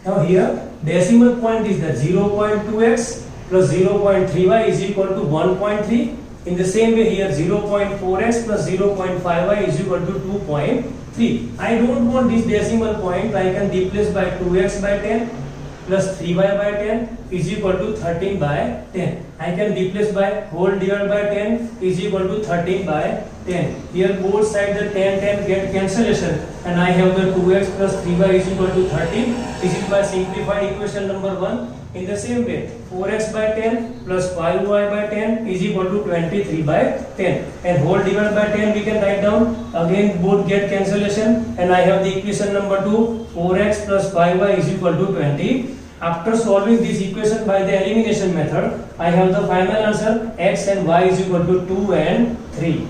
Now here decimal point is that 0.2x plus 0.3y is equal to 1.3. In the same way here 0.4x plus 0.5y is equal to 2.3. I don't want this decimal point. I can replace by 2x by 10 plus 3y by 10 is equal to 13 by 10. I can replace by whole divided by 10 is equal to 13 by 10. Here both sides the 10 get cancellation and I have the 2x plus 3y is equal to 13. This is my simplified equation number 1. In the same way 4x by 10 plus 5y by 10 is equal to 23 by 10. And whole divided by 10 we can write down. Again both get cancellation and I have the equation number 2. 4x plus 5y is equal to 20. After solving this equation by the elimination method, I have the final answer x and y is equal to 2 and 3.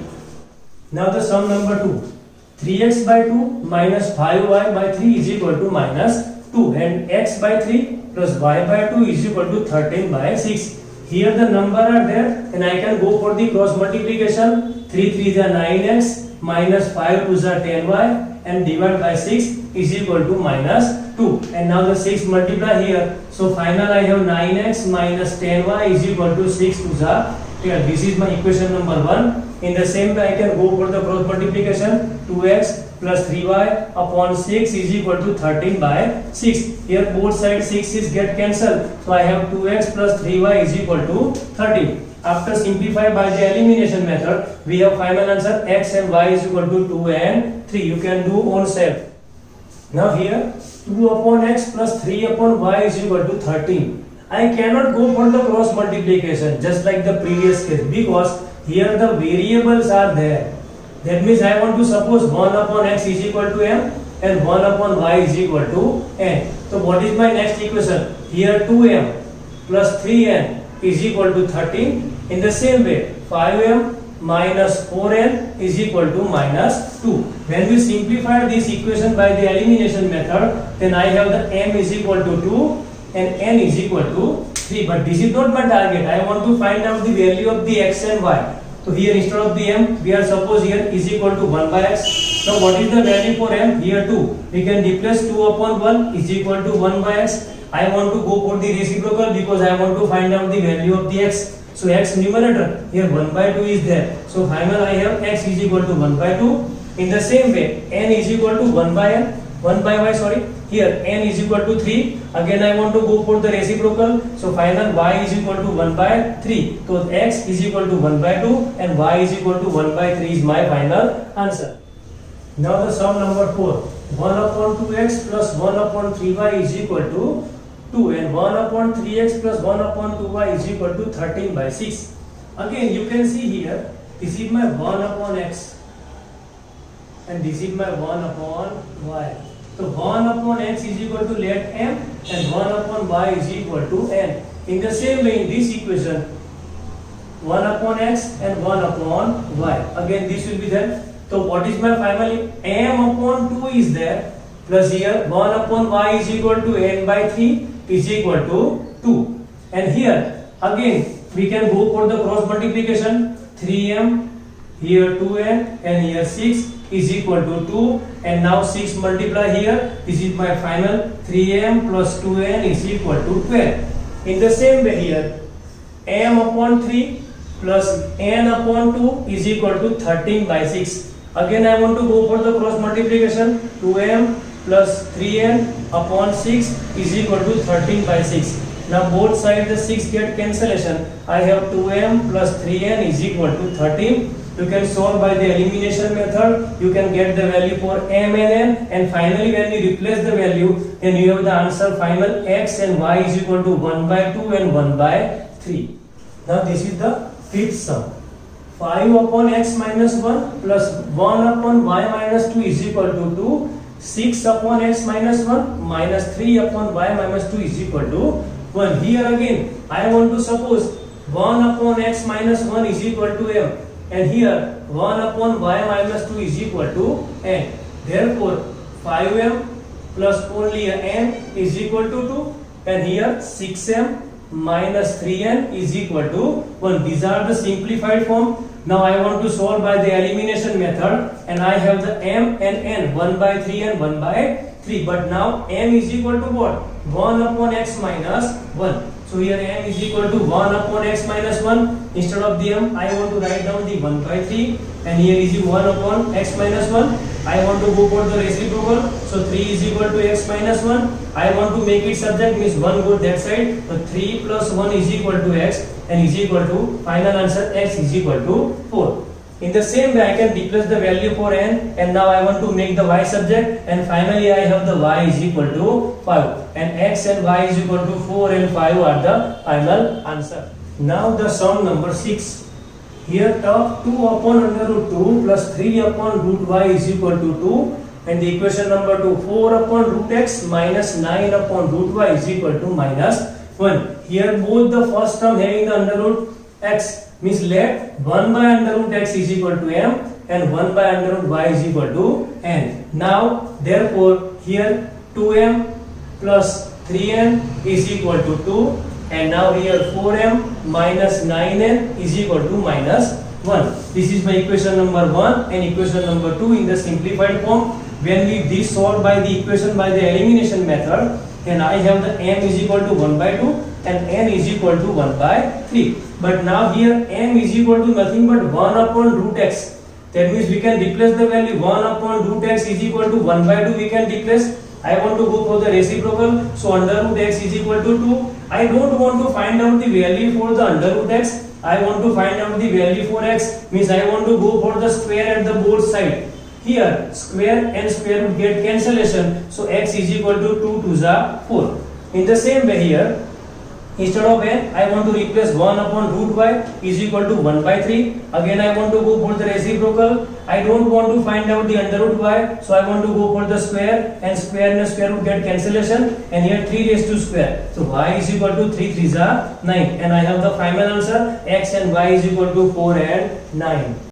Now the sum number 2. 3x by 2 minus 5y by 3 is equal to minus 2 and x by 3 plus y by 2 is equal to 13 by 6. Here the number are there and I can go for the cross multiplication. 3 3 is 9x minus 5 2 is 10y and divided by 6 is equal to minus 2. And now the 6 multiply here. So final I have 9x minus 10y is equal to 6 2 is 10. This is my equation number 1. In the same way I can go for the cross multiplication. 2x plus 3y upon 6 is equal to 13 by 6. Here both sides 6 is get cancelled. So I have 2x plus 3y is equal to 13. After simplify by the elimination method, we have final answer x and y is equal to 2 and 3. You can do on self. Now here 2 upon x plus 3 upon y is equal to 13. I cannot go for the cross multiplication just like the previous case because here the variables are there. That means I want to suppose 1 upon x is equal to m and 1 upon y is equal to n. So what is my next equation? Here 2m plus 3n is equal to 13. In the same way 5m minus 4n is equal to minus 2. When we simplify this equation by the elimination method, then I have the m is equal to 2 and n is equal to 3. But this is not my target. I want to find out the value of the x and y. So here instead of the m, we are suppose here is equal to 1 by x. Now what is the value for m? Here 2. We can replace 2 upon 1 is equal to 1 by x. I want to go for the reciprocal because I want to find out the value of the x. So x numerator, here 1 by 2 is there. So final I have x is equal to 1 by 2. In the same way, n is equal to 1 by n, 1 by y, sorry. Here n is equal to 3. Again I want to go for the reciprocal. So final y is equal to 1 by 3. So x is equal to 1 by 2 and y is equal to 1 by 3 is my final answer. Now the sum number 4. 1 upon 2x plus 1 upon 3y is equal to 2 and 1 upon 3x plus 1 upon 2y is equal to 13 by 6. Again you can see here, this is my 1 upon x and this is my 1 upon y. So 1 upon x is equal to let m and 1 upon y is equal to n. In the same way in this equation, 1 upon x and 1 upon y. Again this will be there. So what is my final? M upon 2 is there plus here 1 upon y is equal to n by 3 is equal to 2. And here again we can go for the cross multiplication. 3m, here 2n and here 6 is equal to 2 and now 6 multiply here. This is my final 3m plus 2n is equal to 12. In the same way here m upon 3 plus n upon 2 is equal to 13 by 6. Again I want to go for the cross multiplication. 2m plus 3n upon 6 is equal to 13 by 6. Now both sides the 6 get cancellation. I have 2m plus 3n is equal to 13. You can solve by the elimination method. You can get the value for m and n, and finally when you replace the value, then you have the answer final x and y is equal to 1 by 2 and 1 by 3. Now this is the fifth sum. 5 upon x minus 1 plus 1 upon y minus 2 is equal to 2. 6 upon x minus 1 minus 3 upon y minus 2 is equal to 1. Here again I want to suppose 1 upon x minus 1 is equal to m. And here 1 upon y minus 2 is equal to n. Therefore 5m plus only n is equal to 2 and here 6m minus 3n is equal to 1. These are the simplified form. Now I want to solve by the elimination method and I have the m and n 1 by 3 and 1 by 3. But now m is equal to what? 1 upon x minus 1. So here m is equal to 1 upon x minus 1. Instead of the m, I want to write down the 1 by 3. And here is 1 upon x minus 1. I want to go for the reciprocal. So 3 is equal to x minus 1. I want to make it subject, means 1 go that side. So 3 plus 1 is equal to x and is equal to, final answer, x is equal to 4. In the same way, I can replace the value for n, and now I want to make the y subject, and finally I have the y is equal to 5, and x and y is equal to 4 and 5 are the final answer. Now the sum number 6. Here of 2 upon under root 2 plus 3 upon root y is equal to 2, and the equation number 2, 4 upon root x minus 9 upon root y is equal to minus 1. Here both the first term having the under root x, means let 1 by under root x is equal to m and 1 by under root y is equal to n. Now therefore here 2m plus 3n is equal to 2, and now here 4m minus 9n is equal to minus 1. This is my equation number 1 and equation number 2 in the simplified form. When we this solve by the equation by the elimination method, then I have the m is equal to 1 by 2 and n is equal to 1 by 3. But now here m is equal to nothing but 1 upon root x. That means we can replace the value 1 upon root x is equal to 1 by 2 we can replace. I want to go for the reciprocal, so under root x is equal to 2. I don't want to find out the value for the under root x. I want to find out the value for x, means I want to go for the square at the both side. Here square and square root get cancellation, so x is equal to 2 to the 4. In the same way here, instead of n, I want to replace 1 upon root y is equal to 1 by 3. Again I want to go for the reciprocal. I don't want to find out the under root y, so I want to go for the square, and square root get cancellation, and here 3 raised to square. So y is equal to 3 3s are 9, and I have the final answer, x and y is equal to 4 and 9.